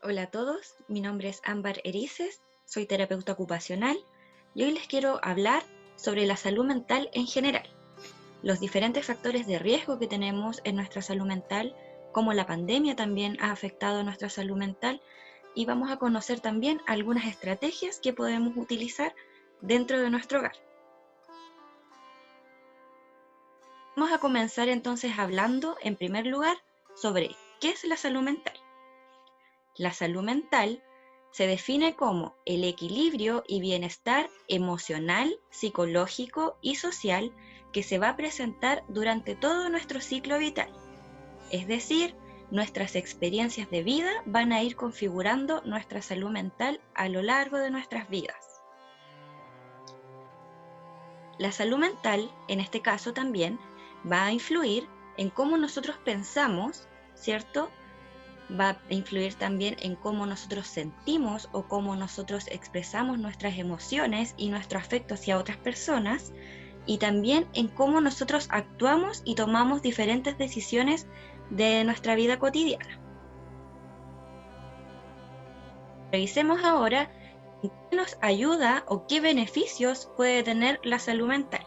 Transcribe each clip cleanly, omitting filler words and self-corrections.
Hola a todos, mi nombre es Ámbar Erices, soy terapeuta ocupacional y hoy les quiero hablar sobre la salud mental en general, los diferentes factores de riesgo que tenemos en nuestra salud mental, cómo la pandemia también ha afectado nuestra salud mental y vamos a conocer también algunas estrategias que podemos utilizar dentro de nuestro hogar. Vamos a comenzar entonces hablando en primer lugar sobre qué es la salud mental. La salud mental se define como el equilibrio y bienestar emocional, psicológico y social que se va a presentar durante todo nuestro ciclo vital. Es decir, nuestras experiencias de vida van a ir configurando nuestra salud mental a lo largo de nuestras vidas. La salud mental, en este caso también, va a influir en cómo nosotros pensamos, ¿cierto? Va a influir también en cómo nosotros sentimos o cómo nosotros expresamos nuestras emociones y nuestro afecto hacia otras personas, y también en cómo nosotros actuamos y tomamos diferentes decisiones de nuestra vida cotidiana. Revisemos ahora en qué nos ayuda o qué beneficios puede tener la salud mental.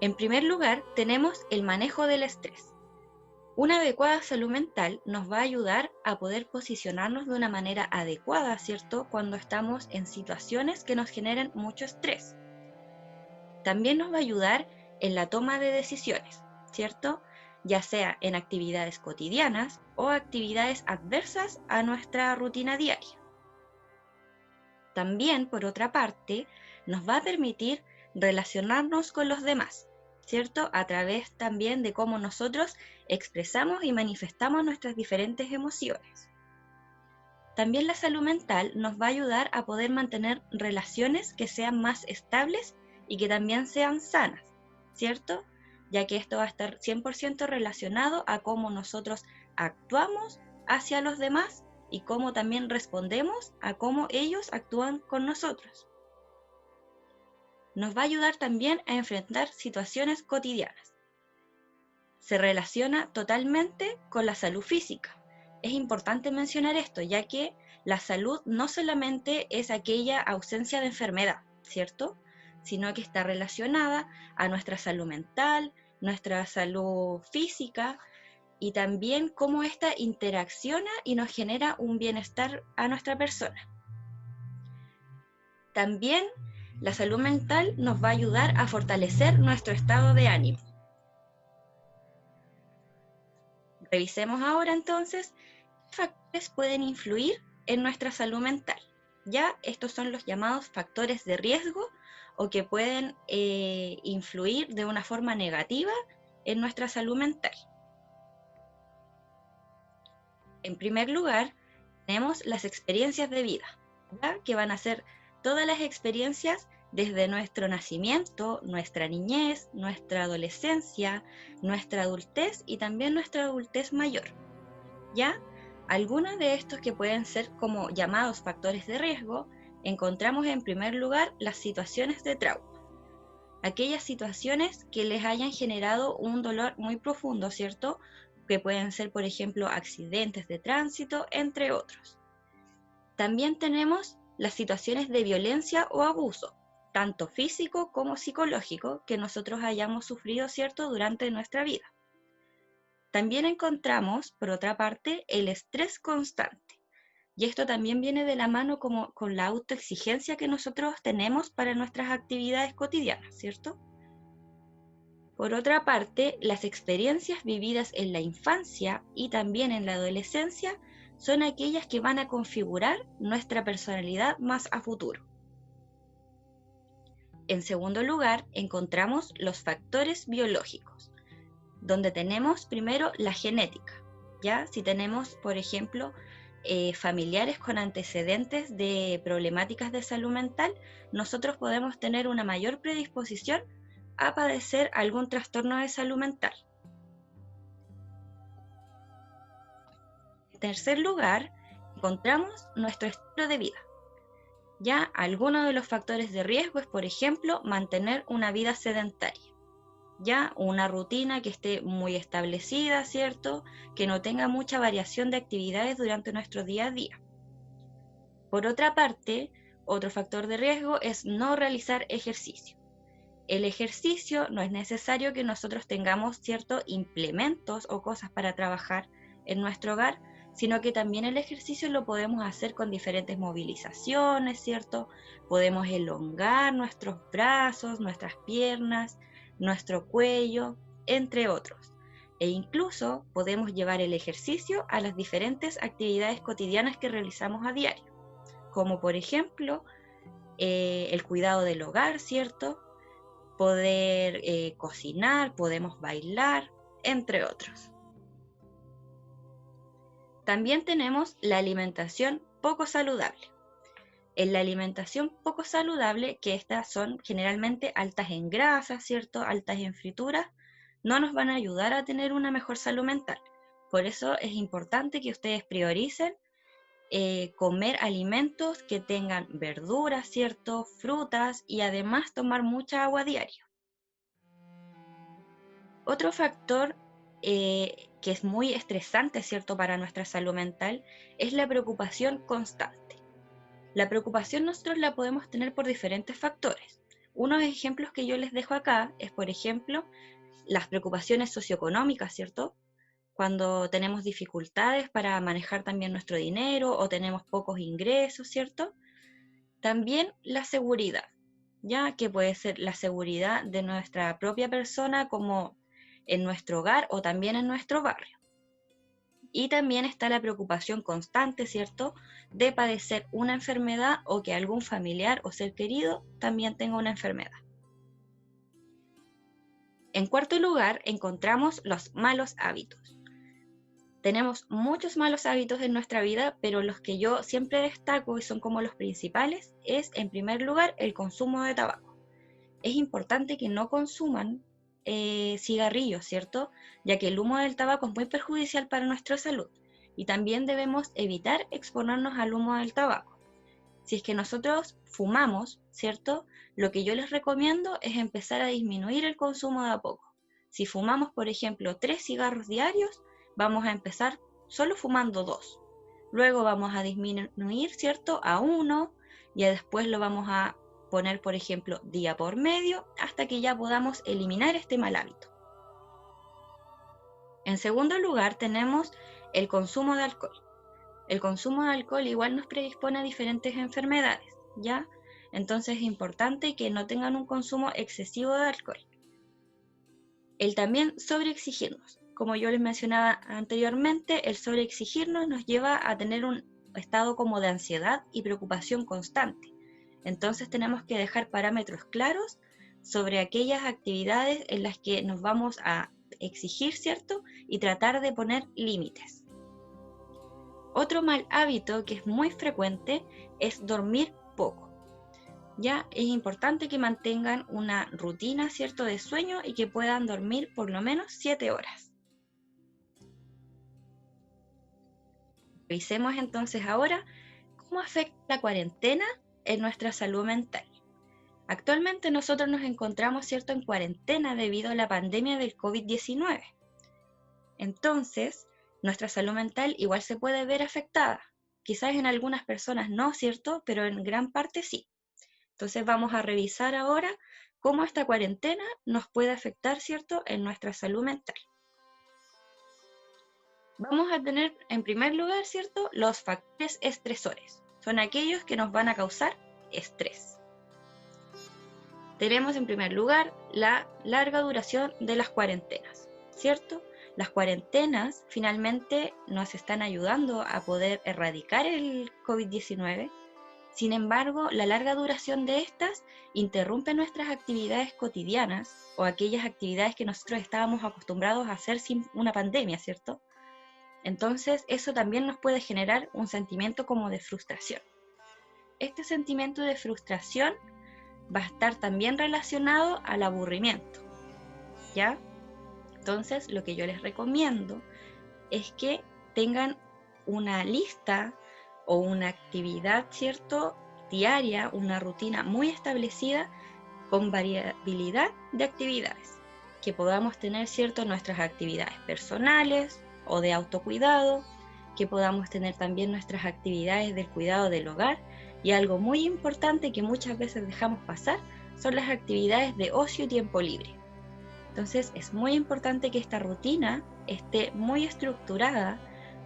En primer lugar, tenemos el manejo del estrés. Una adecuada salud mental nos va a ayudar a poder posicionarnos de una manera adecuada, ¿cierto? Cuando estamos en situaciones que nos generan mucho estrés. También nos va a ayudar en la toma de decisiones, ¿cierto? Ya sea en actividades cotidianas o actividades adversas a nuestra rutina diaria. También, por otra parte, nos va a permitir relacionarnos con los demás, ¿cierto? A través también de cómo nosotros expresamos y manifestamos nuestras diferentes emociones. También la salud mental nos va a ayudar a poder mantener relaciones que sean más estables y que también sean sanas, ¿cierto? Ya que esto va a estar 100% relacionado a cómo nosotros actuamos hacia los demás y cómo también respondemos a cómo ellos actúan con nosotros. Nos va a ayudar también a enfrentar situaciones cotidianas. Se relaciona totalmente con la salud física. Es importante mencionar esto, ya que la salud no solamente es aquella ausencia de enfermedad, ¿cierto? Sino que está relacionada a nuestra salud mental, nuestra salud física y también cómo ésta interacciona y nos genera un bienestar a nuestra persona. También la salud mental nos va a ayudar a fortalecer nuestro estado de ánimo. Revisemos ahora entonces qué factores pueden influir en nuestra salud mental. Ya estos son los llamados factores de riesgo o que pueden influir de una forma negativa en nuestra salud mental. En primer lugar, tenemos las experiencias de vida, ¿ya? Que van a ser todas las experiencias desde nuestro nacimiento, nuestra niñez, nuestra adolescencia, nuestra adultez y también nuestra adultez mayor. ¿Ya? Algunos de estos que pueden ser como llamados factores de riesgo, encontramos en primer lugar las situaciones de trauma. Aquellas situaciones que les hayan generado un dolor muy profundo, ¿cierto? Que pueden ser, por ejemplo, accidentes de tránsito, entre otros. También tenemos las situaciones de violencia o abuso, tanto físico como psicológico, que nosotros hayamos sufrido, ¿cierto?, durante nuestra vida. También encontramos, por otra parte, el estrés constante. Y esto también viene de la mano con la autoexigencia que nosotros tenemos para nuestras actividades cotidianas, ¿cierto? Por otra parte, las experiencias vividas en la infancia y también en la adolescencia son aquellas que van a configurar nuestra personalidad más a futuro. En segundo lugar, encontramos los factores biológicos, donde tenemos primero la genética, ¿ya? Si tenemos, por ejemplo, familiares con antecedentes de problemáticas de salud mental, nosotros podemos tener una mayor predisposición a padecer algún trastorno de salud mental. En tercer lugar, encontramos nuestro estilo de vida. Ya algunos de los factores de riesgo es, por ejemplo, mantener una vida sedentaria. Ya una rutina que esté muy establecida, ¿cierto? Que no tenga mucha variación de actividades durante nuestro día a día. Por otra parte, otro factor de riesgo es no realizar ejercicio. El ejercicio no es necesario que nosotros tengamos ciertos implementos o cosas para trabajar en nuestro hogar, sino que también el ejercicio lo podemos hacer con diferentes movilizaciones, ¿cierto? Podemos elongar nuestros brazos, nuestras piernas, nuestro cuello, entre otros. E incluso podemos llevar el ejercicio a las diferentes actividades cotidianas que realizamos a diario, como por ejemplo el cuidado del hogar, ¿cierto? Poder cocinar, podemos bailar, entre otros. También tenemos la alimentación poco saludable. En la alimentación poco saludable, que estas son generalmente altas en grasas, ¿cierto? Altas en frituras, no nos van a ayudar a tener una mejor salud mental. Por eso es importante que ustedes prioricen comer alimentos que tengan verduras, ¿cierto? Frutas y además tomar mucha agua diaria. Otro factor que es muy estresante, ¿cierto?, para nuestra salud mental, es la preocupación constante. La preocupación nosotros la podemos tener por diferentes factores. Unos ejemplos que yo les dejo acá es, por ejemplo, las preocupaciones socioeconómicas, ¿cierto? Cuando tenemos dificultades para manejar también nuestro dinero o tenemos pocos ingresos, ¿cierto? También la seguridad, ya que puede ser la seguridad de nuestra propia persona como en nuestro hogar o también en nuestro barrio. Y también está la preocupación constante, ¿cierto?, de padecer una enfermedad o que algún familiar o ser querido también tenga una enfermedad. En cuarto lugar, encontramos los malos hábitos. Tenemos muchos malos hábitos en nuestra vida, pero los que yo siempre destaco y son como los principales es, en primer lugar, el consumo de tabaco. Es importante que no consuman cigarrillos, ¿cierto? Ya que el humo del tabaco es muy perjudicial para nuestra salud y también debemos evitar exponernos al humo del tabaco. Si es que nosotros fumamos, ¿cierto? Lo que yo les recomiendo es empezar a disminuir el consumo de a poco. Si fumamos, por ejemplo, 3 cigarros diarios, vamos a empezar solo fumando 2. Luego vamos a disminuir, ¿cierto?, a 1 y después lo vamos a poner, por ejemplo, día por medio, hasta que ya podamos eliminar este mal hábito. En segundo lugar, tenemos el consumo de alcohol. El consumo de alcohol igual nos predispone a diferentes enfermedades, ¿ya? Entonces es importante que no tengan un consumo excesivo de alcohol. El también sobreexigirnos. Como yo les mencionaba anteriormente, el sobreexigirnos nos lleva a tener un estado como de ansiedad y preocupación constante. Entonces tenemos que dejar parámetros claros sobre aquellas actividades en las que nos vamos a exigir, ¿cierto? Y tratar de poner límites. Otro mal hábito que es muy frecuente es dormir poco. Ya es importante que mantengan una rutina, ¿cierto?, de sueño y que puedan dormir por lo menos 7 horas. Revisemos entonces ahora cómo afecta la cuarentena en nuestra salud mental. Actualmente nosotros nos encontramos, ¿cierto?, en cuarentena debido a la pandemia del COVID-19. Entonces, nuestra salud mental igual se puede ver afectada. Quizás en algunas personas no, ¿cierto?, pero en gran parte sí. Entonces vamos a revisar ahora cómo esta cuarentena nos puede afectar, ¿cierto?, en nuestra salud mental. Vamos a tener en primer lugar, ¿cierto?, los factores estresores. Son aquellos que nos van a causar estrés. Tenemos en primer lugar la larga duración de las cuarentenas, ¿cierto? Las cuarentenas finalmente nos están ayudando a poder erradicar el COVID-19. Sin embargo, la larga duración de estas interrumpe nuestras actividades cotidianas o aquellas actividades que nosotros estábamos acostumbrados a hacer sin una pandemia, ¿cierto? Entonces, eso también nos puede generar un sentimiento como de frustración. Este sentimiento de frustración va a estar también relacionado al aburrimiento, ¿ya? Entonces, lo que yo les recomiendo es que tengan una lista o una actividad, ¿cierto?, diaria, una rutina muy establecida con variabilidad de actividades. que podamos tener, ¿cierto?, nuestras actividades personales o de autocuidado, que podamos tener también nuestras actividades del cuidado del hogar, y algo muy importante que muchas veces dejamos pasar son las actividades de ocio y tiempo libre. Entonces es muy importante que esta rutina esté muy estructurada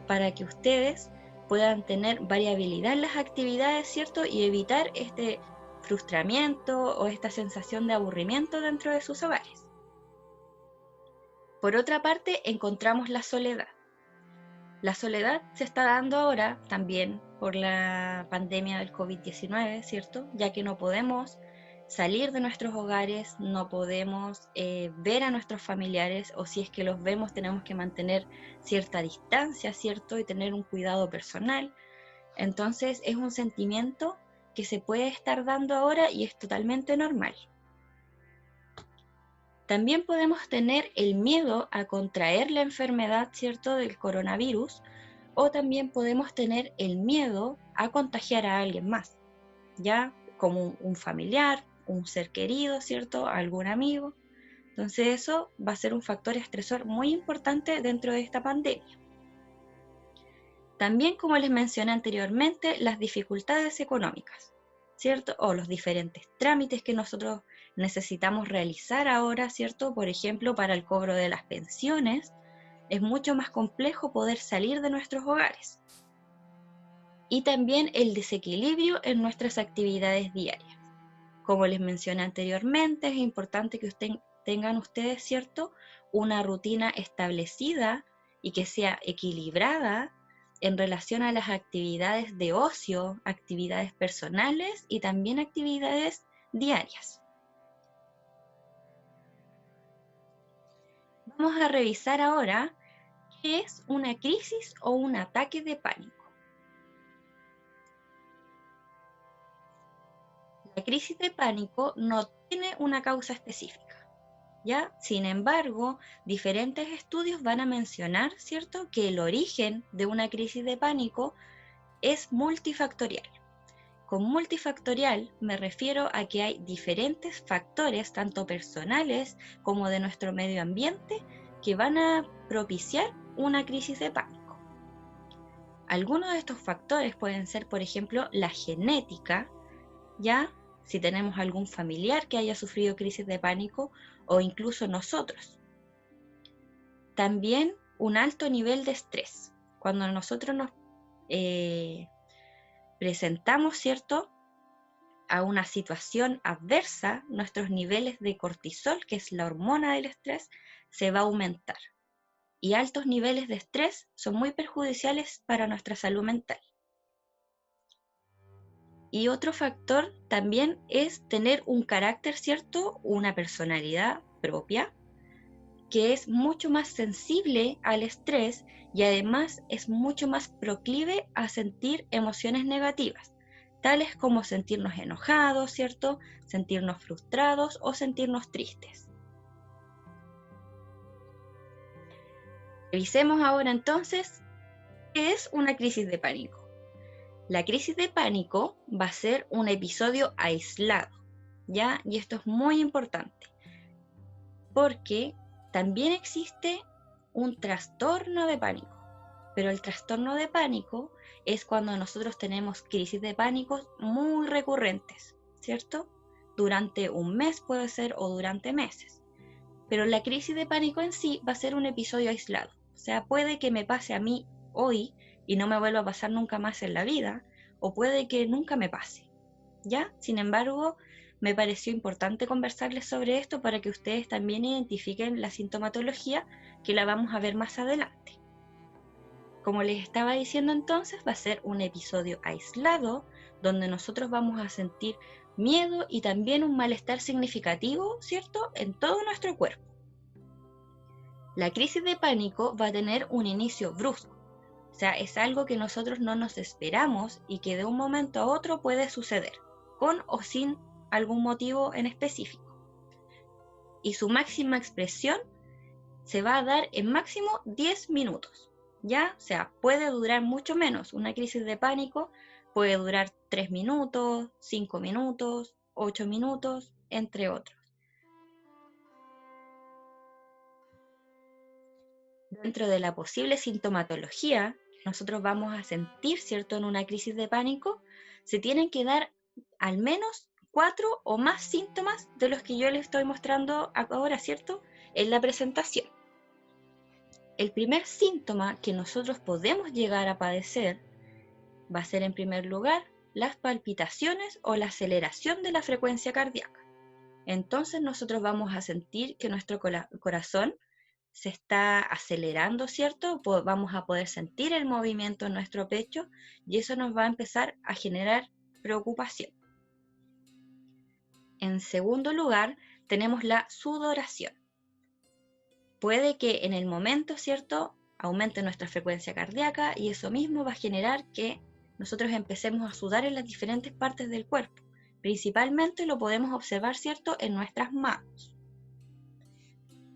para que ustedes puedan tener variabilidad en las actividades, ¿cierto?, y evitar este frustramiento o esta sensación de aburrimiento dentro de sus hogares. Por otra parte, encontramos la soledad. La soledad se está dando ahora también por la pandemia del COVID-19, ¿cierto? Ya que no podemos salir de nuestros hogares, no podemos ver a nuestros familiares, o si es que los vemos tenemos que mantener cierta distancia, ¿cierto? Y tener un cuidado personal. Entonces es un sentimiento que se puede estar dando ahora y es totalmente normal. También podemos tener el miedo a contraer la enfermedad, ¿cierto?, del coronavirus, o también podemos tener el miedo a contagiar a alguien más, ya como un familiar, un ser querido, ¿cierto?, algún amigo. Entonces eso va a ser un factor estresor muy importante dentro de esta pandemia. También, como les mencioné anteriormente, las dificultades económicas, ¿cierto? O los diferentes trámites que nosotros necesitamos realizar ahora, ¿cierto? Por ejemplo, para el cobro de las pensiones, es mucho más complejo poder salir de nuestros hogares. Y también el desequilibrio en nuestras actividades diarias. Como les mencioné anteriormente, es importante que tengan ustedes, ¿cierto?, una rutina establecida y que sea equilibrada en relación a las actividades de ocio, actividades personales y también actividades diarias. Vamos a revisar ahora qué es una crisis o un ataque de pánico. La crisis de pánico no tiene una causa específica, ¿ya? Sin embargo, diferentes estudios van a mencionar, ¿cierto?, que el origen de una crisis de pánico es multifactorial. Con multifactorial me refiero a que hay diferentes factores, tanto personales como de nuestro medio ambiente, que van a propiciar una crisis de pánico. Algunos de estos factores pueden ser, por ejemplo, la genética, ¿ya? Si tenemos algún familiar que haya sufrido crisis de pánico o incluso nosotros. También un alto nivel de estrés. Cuando nosotros nos presentamos, ¿cierto?, a una situación adversa, nuestros niveles de cortisol, que es la hormona del estrés, se va a aumentar. Y altos niveles de estrés son muy perjudiciales para nuestra salud mental. Y otro factor también es tener un carácter, ¿cierto?, una personalidad propia, que es mucho más sensible al estrés y además es mucho más proclive a sentir emociones negativas, tales como sentirnos enojados, ¿cierto?, sentirnos frustrados o sentirnos tristes. Revisemos ahora entonces qué es una crisis de pánico. La crisis de pánico va a ser un episodio aislado, ¿ya? Y esto es muy importante, porque también existe un trastorno de pánico, pero el trastorno de pánico es cuando nosotros tenemos crisis de pánico muy recurrentes, ¿cierto? Durante un mes puede ser o durante meses, pero la crisis de pánico en sí va a ser un episodio aislado, o sea, puede que me pase a mí hoy y no me vuelva a pasar nunca más en la vida, o puede que nunca me pase, ¿ya? Sin embargo, me pareció importante conversarles sobre esto para que ustedes también identifiquen la sintomatología, que la vamos a ver más adelante. Como les estaba diciendo entonces, va a ser un episodio aislado donde nosotros vamos a sentir miedo y también un malestar significativo, ¿cierto?, en todo nuestro cuerpo. La crisis de pánico va a tener un inicio brusco, o sea, es algo que nosotros no nos esperamos y que de un momento a otro puede suceder, con o sin algún motivo en específico. Y su máxima expresión se va a dar en máximo 10 minutos, ¿ya? O sea, puede durar mucho menos. Una crisis de pánico puede durar 3 minutos, 5 minutos, 8 minutos, entre otros. dentro de la posible sintomatología que nosotros vamos a sentir, ¿cierto?, en una crisis de pánico, se tienen que dar al menos 4 o más síntomas de los que yo les estoy mostrando ahora, ¿cierto?, en la presentación. El primer síntoma que nosotros podemos llegar a padecer va a ser, en primer lugar, las palpitaciones o la aceleración de la frecuencia cardíaca. Entonces nosotros vamos a sentir que nuestro corazón se está acelerando, ¿cierto? Vamos a poder sentir el movimiento en nuestro pecho y eso nos va a empezar a generar preocupación. En segundo lugar, tenemos la sudoración. Puede que en el momento, ¿cierto?, aumente nuestra frecuencia cardíaca y eso mismo va a generar que nosotros empecemos a sudar en las diferentes partes del cuerpo. Principalmente lo podemos observar, ¿cierto?, en nuestras manos.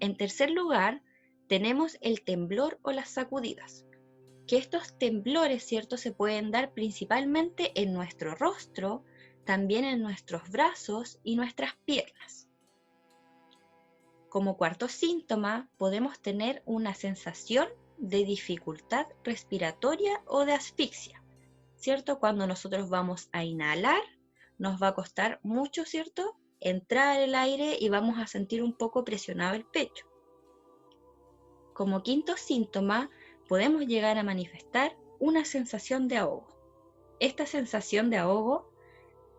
En tercer lugar, tenemos el temblor o las sacudidas, que estos temblores, ¿cierto?, se pueden dar principalmente en nuestro rostro, también en nuestros brazos y nuestras piernas. Como cuarto síntoma, podemos tener una sensación de dificultad respiratoria o de asfixia, ¿cierto? Cuando nosotros vamos a inhalar, nos va a costar mucho, ¿cierto?, entrar el aire y vamos a sentir un poco presionado el pecho. Como quinto síntoma, podemos llegar a manifestar una sensación de ahogo. Esta sensación de ahogo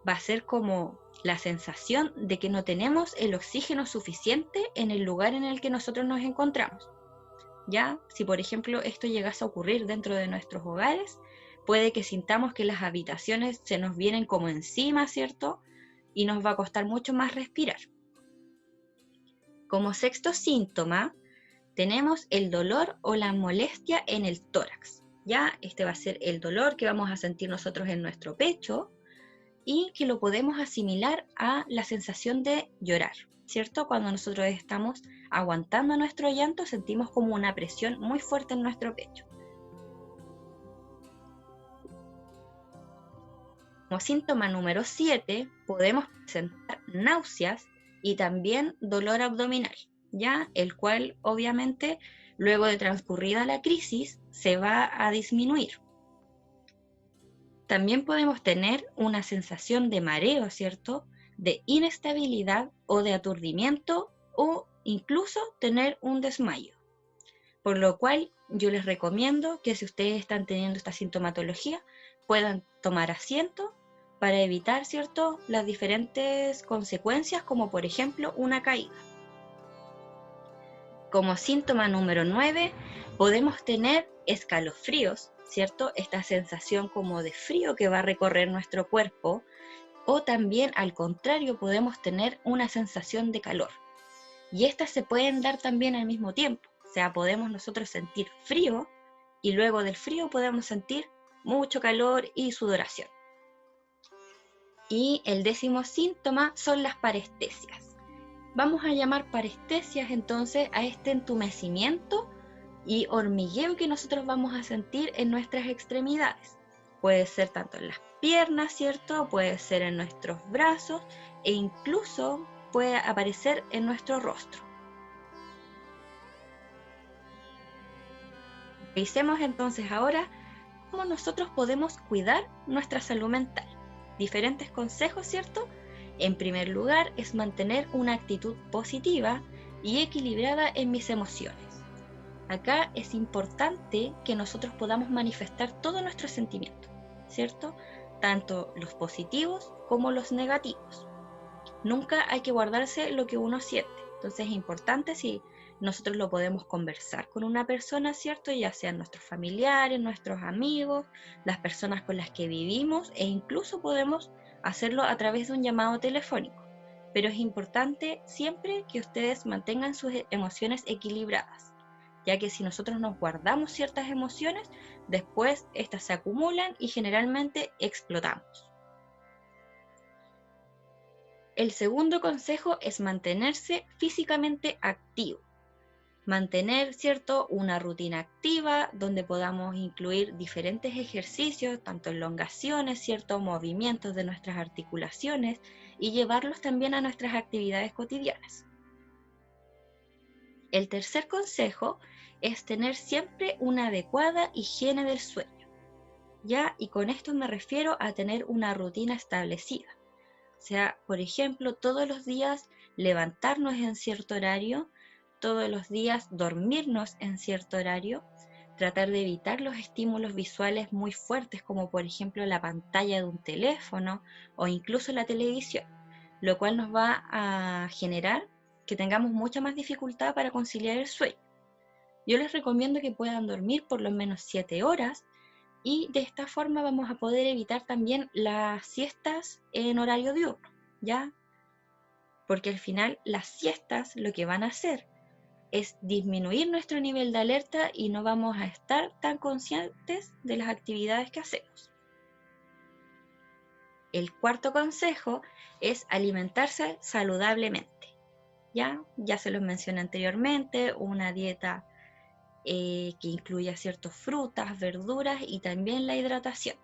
va a ser como la sensación de que no tenemos el oxígeno suficiente en el lugar en el que nosotros nos encontramos. Ya, si por ejemplo esto llegase a ocurrir dentro de nuestros hogares, puede que sintamos que las habitaciones se nos vienen como encima, ¿cierto? Y nos va a costar mucho más respirar. Como sexto síntoma, tenemos el dolor o la molestia en el tórax. Ya, este va a ser el dolor que vamos a sentir nosotros en nuestro pecho y que lo podemos asimilar a la sensación de llorar, ¿cierto? Cuando nosotros estamos aguantando nuestro llanto, sentimos como una presión muy fuerte en nuestro pecho. Como síntoma número 7, podemos presentar náuseas y también dolor abdominal, ¿ya? El cual obviamente luego de transcurrida la crisis se va a disminuir. También podemos tener una sensación de mareo, ¿cierto?, de inestabilidad o de aturdimiento o incluso tener un desmayo. Por lo cual yo les recomiendo que si ustedes están teniendo esta sintomatología puedan tomar asiento para evitar, ¿cierto?, las diferentes consecuencias como por ejemplo una caída. Como síntoma número 9 podemos tener escalofríos, ¿cierto? Esta sensación como de frío que va a recorrer nuestro cuerpo, o también al contrario podemos tener una sensación de calor. Y estas se pueden dar también al mismo tiempo, o sea, podemos nosotros sentir frío y luego del frío podemos sentir mucho calor y sudoración. Y el 10º síntoma son las parestesias. Vamos a llamar parestesias entonces a este entumecimiento y hormigueo que nosotros vamos a sentir en nuestras extremidades. Puede ser tanto en las piernas, ¿cierto? Puede ser en nuestros brazos e incluso puede aparecer en nuestro rostro. Revisemos entonces ahora cómo nosotros podemos cuidar nuestra salud mental. Diferentes consejos, ¿cierto? En primer lugar, es mantener una actitud positiva y equilibrada en mis emociones. Acá es importante que nosotros podamos manifestar todos nuestros sentimientos, ¿cierto? Tanto los positivos como los negativos. Nunca hay que guardarse lo que uno siente. Entonces es importante si nosotros lo podemos conversar con una persona, ¿cierto? Ya sean nuestros familiares, nuestros amigos, las personas con las que vivimos e incluso podemos hacerlo a través de un llamado telefónico. Pero es importante siempre que ustedes mantengan sus emociones equilibradas, ya que si nosotros nos guardamos ciertas emociones, después estas se acumulan y generalmente explotamos. El segundo consejo es mantenerse físicamente activo. Mantener, ¿cierto?, una rutina activa donde podamos incluir diferentes ejercicios, tanto elongaciones, ¿cierto?, movimientos de nuestras articulaciones y llevarlos también a nuestras actividades cotidianas. El tercer consejo es tener siempre una adecuada higiene del sueño, ¿ya? Y con esto me refiero a tener una rutina establecida. O sea, por ejemplo, todos los días levantarnos en cierto horario, todos los días dormirnos en cierto horario, tratar de evitar los estímulos visuales muy fuertes, como por ejemplo la pantalla de un teléfono o incluso la televisión, lo cual nos va a generar que tengamos mucha más dificultad para conciliar el sueño. Yo les recomiendo que puedan dormir por lo menos 7 horas y de esta forma vamos a poder evitar también las siestas en horario diurno, ¿ya? Porque al final las siestas lo que van a hacer es disminuir nuestro nivel de alerta y no vamos a estar tan conscientes de las actividades que hacemos. El cuarto consejo es alimentarse saludablemente. Ya se los mencioné anteriormente, una dieta que incluya ciertas frutas, verduras y también la hidratación.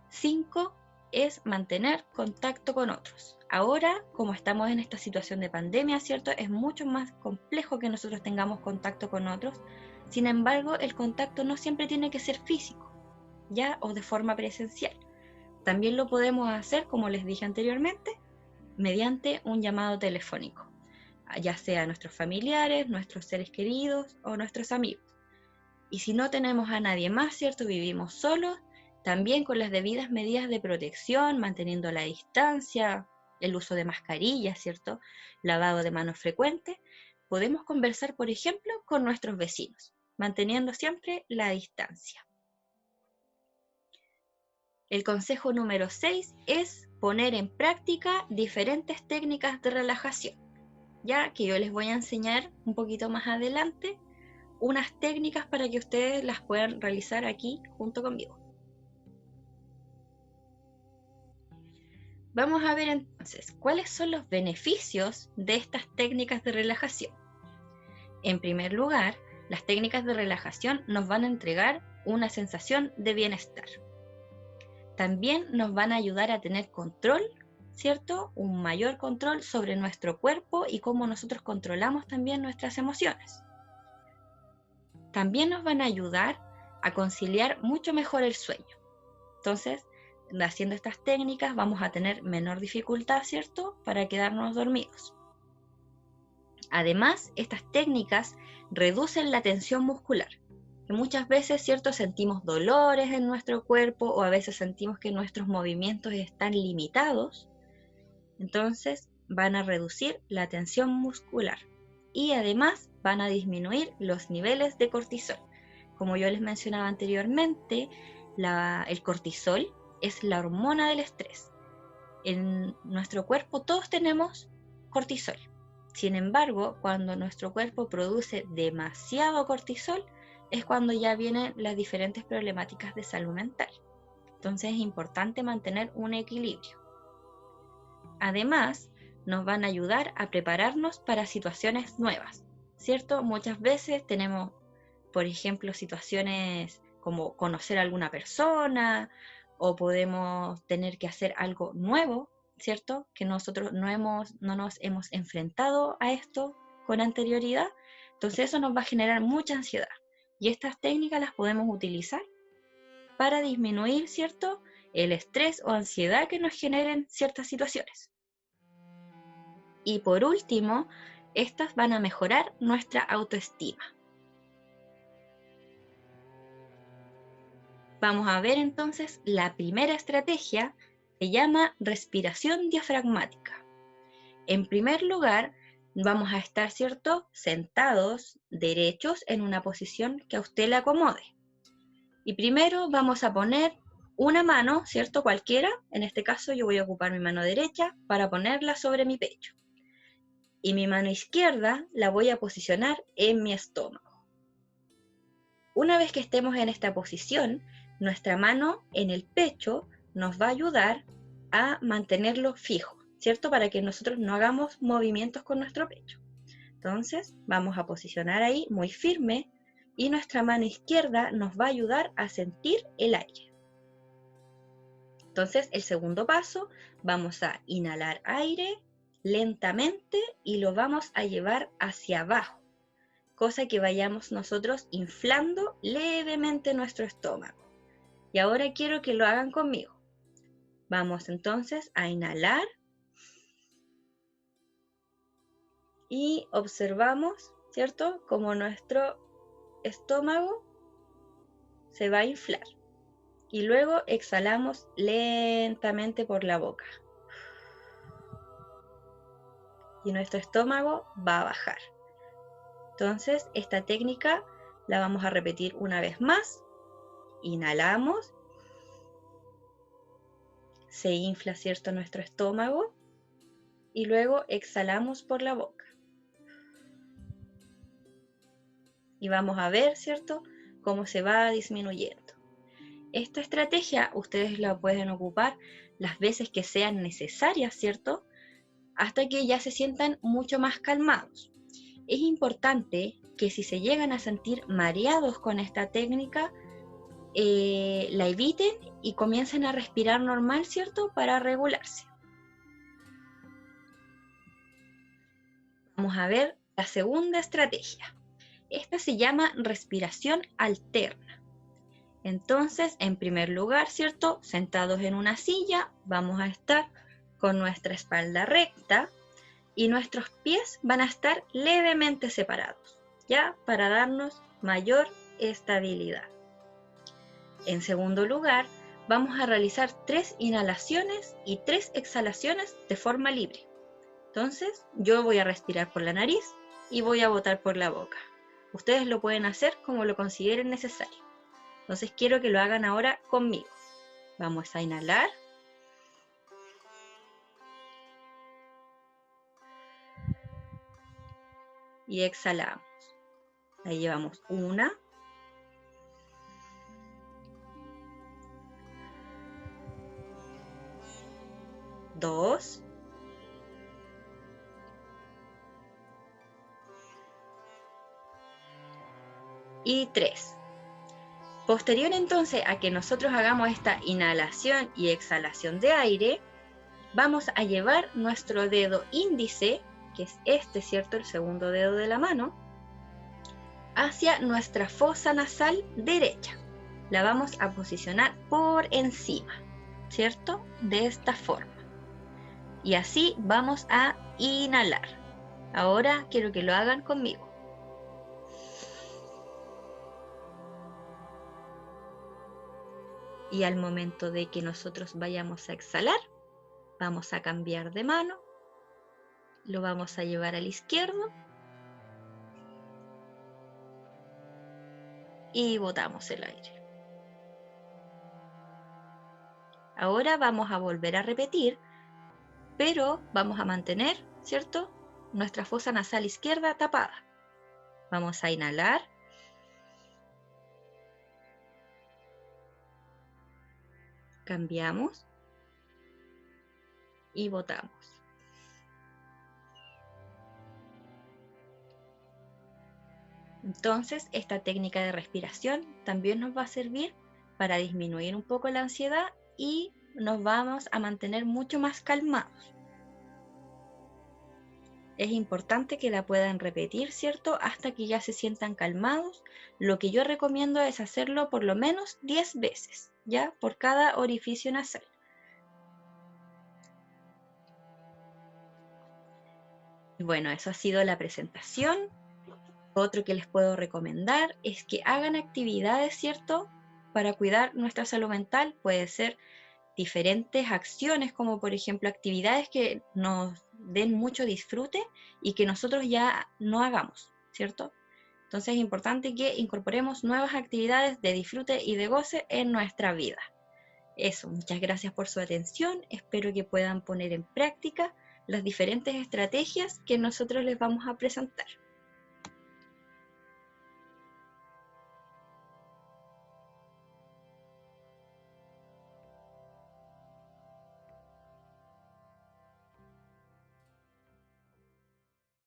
5 es mantener contacto con otros. Ahora, como estamos en esta situación de pandemia, ¿cierto? Es mucho más complejo que nosotros tengamos contacto con otros. Sin embargo, el contacto no siempre tiene que ser físico, ¿ya? O de forma presencial. También lo podemos hacer, como les dije anteriormente, mediante un llamado telefónico, ya sea a nuestros familiares, nuestros seres queridos o nuestros amigos. Y si no tenemos a nadie más, ¿cierto? Vivimos solos, también con las debidas medidas de protección, manteniendo la distancia, el uso de mascarillas, ¿cierto? Lavado de manos frecuente, podemos conversar, por ejemplo, con nuestros vecinos, manteniendo siempre la distancia. El consejo número 6 es poner en práctica diferentes técnicas de relajación, ya que yo les voy a enseñar un poquito más adelante unas técnicas para que ustedes las puedan realizar aquí junto conmigo. Vamos a ver entonces cuáles son los beneficios de estas técnicas de relajación. En primer lugar, las técnicas de relajación nos van a entregar una sensación de bienestar. También nos van a ayudar a tener control, ¿cierto? Un mayor control sobre nuestro cuerpo y cómo nosotros controlamos también nuestras emociones. También nos van a ayudar a conciliar mucho mejor el sueño. Entonces, haciendo estas técnicas vamos a tener menor dificultad, ¿cierto?, para quedarnos dormidos. Además, estas técnicas reducen la tensión muscular, que muchas veces, ¿cierto?, sentimos dolores en nuestro cuerpo o a veces sentimos que nuestros movimientos están limitados. Entonces, van a reducir la tensión muscular y además van a disminuir los niveles de cortisol. Como yo les mencionaba anteriormente, el cortisol es la hormona del estrés. En nuestro cuerpo todos tenemos cortisol. Sin embargo, cuando nuestro cuerpo produce demasiado cortisol, es cuando ya vienen las diferentes problemáticas de salud mental. Entonces es importante mantener un equilibrio. Además, nos van a ayudar a prepararnos para situaciones nuevas, ¿cierto? Muchas veces tenemos, por ejemplo, situaciones como conocer a alguna persona o podemos tener que hacer algo nuevo, ¿cierto? Que nosotros no nos hemos enfrentado a esto con anterioridad. Entonces eso nos va a generar mucha ansiedad. Y estas técnicas las podemos utilizar para disminuir, ¿cierto?, el estrés o ansiedad que nos generen ciertas situaciones. Y por último, estas van a mejorar nuestra autoestima. Vamos a ver entonces la primera estrategia, se llama respiración diafragmática. En primer lugar, vamos a estar, ¿cierto?, sentados, derechos, en una posición que a usted le acomode. Y primero vamos a poner una mano, ¿cierto?, cualquiera. En este caso yo voy a ocupar mi mano derecha para ponerla sobre mi pecho. Y mi mano izquierda la voy a posicionar en mi estómago. Una vez que estemos en esta posición, nuestra mano en el pecho nos va a ayudar a mantenerlo fijo, ¿cierto? Para que nosotros no hagamos movimientos con nuestro pecho. Entonces, vamos a posicionar ahí muy firme y nuestra mano izquierda nos va a ayudar a sentir el aire. Entonces, el segundo paso, vamos a inhalar aire lentamente y lo vamos a llevar hacia abajo, cosa que vayamos nosotros inflando levemente nuestro estómago. Y ahora quiero que lo hagan conmigo. Vamos entonces a inhalar y observamos, ¿cierto?, como nuestro estómago se va a inflar. Y luego exhalamos lentamente por la boca. Y nuestro estómago va a bajar. Entonces, esta técnica la vamos a repetir una vez más. Inhalamos. Se infla, ¿cierto?, nuestro estómago. Y luego exhalamos por la boca. Y vamos a ver, ¿cierto?, cómo se va disminuyendo. Esta estrategia ustedes la pueden ocupar las veces que sean necesarias, ¿cierto?, hasta que ya se sientan mucho más calmados. Es importante que si se llegan a sentir mareados con esta técnica, la eviten y comiencen a respirar normal, ¿cierto?, para regularse. Vamos a ver la segunda estrategia. Esta se llama respiración alterna. Entonces, en primer lugar, ¿cierto?, sentados en una silla, vamos a estar con nuestra espalda recta y nuestros pies van a estar levemente separados, ¿ya?, para darnos mayor estabilidad. En segundo lugar, vamos a realizar 3 inhalaciones y 3 exhalaciones de forma libre. Entonces, yo voy a respirar por la nariz y voy a botar por la boca. Ustedes lo pueden hacer como lo consideren necesario. Entonces, quiero que lo hagan ahora conmigo. Vamos a inhalar. Y exhalamos. Ahí llevamos 1, 2, 3. Posterior entonces a que nosotros hagamos esta inhalación y exhalación de aire, vamos a llevar nuestro dedo índice, que es este, ¿cierto?, el segundo dedo de la mano, hacia nuestra fosa nasal derecha. La vamos a posicionar por encima, ¿cierto?, de esta forma. Y así vamos a inhalar. Ahora quiero que lo hagan conmigo. Y al momento de que nosotros vayamos a exhalar, vamos a cambiar de mano, lo vamos a llevar al izquierdo y botamos el aire. Ahora vamos a volver a repetir, pero vamos a mantener, ¿cierto?, nuestra fosa nasal izquierda tapada. Vamos a inhalar. Cambiamos y botamos. Entonces, esta técnica de respiración también nos va a servir para disminuir un poco la ansiedad y nos vamos a mantener mucho más calmados. Es importante que la puedan repetir, ¿cierto?, hasta que ya se sientan calmados. Lo que yo recomiendo es hacerlo por lo menos 10 veces, ¿ya?, por cada orificio nasal. Y bueno, eso ha sido la presentación. Otro que les puedo recomendar es que hagan actividades, ¿cierto?, para cuidar nuestra salud mental. Puede ser diferentes acciones, como por ejemplo actividades que nos den mucho disfrute y que nosotros ya no hagamos, ¿cierto? Entonces es importante que incorporemos nuevas actividades de disfrute y de goce en nuestra vida. Eso, muchas gracias por su atención. Espero que puedan poner en práctica las diferentes estrategias que nosotros les vamos a presentar.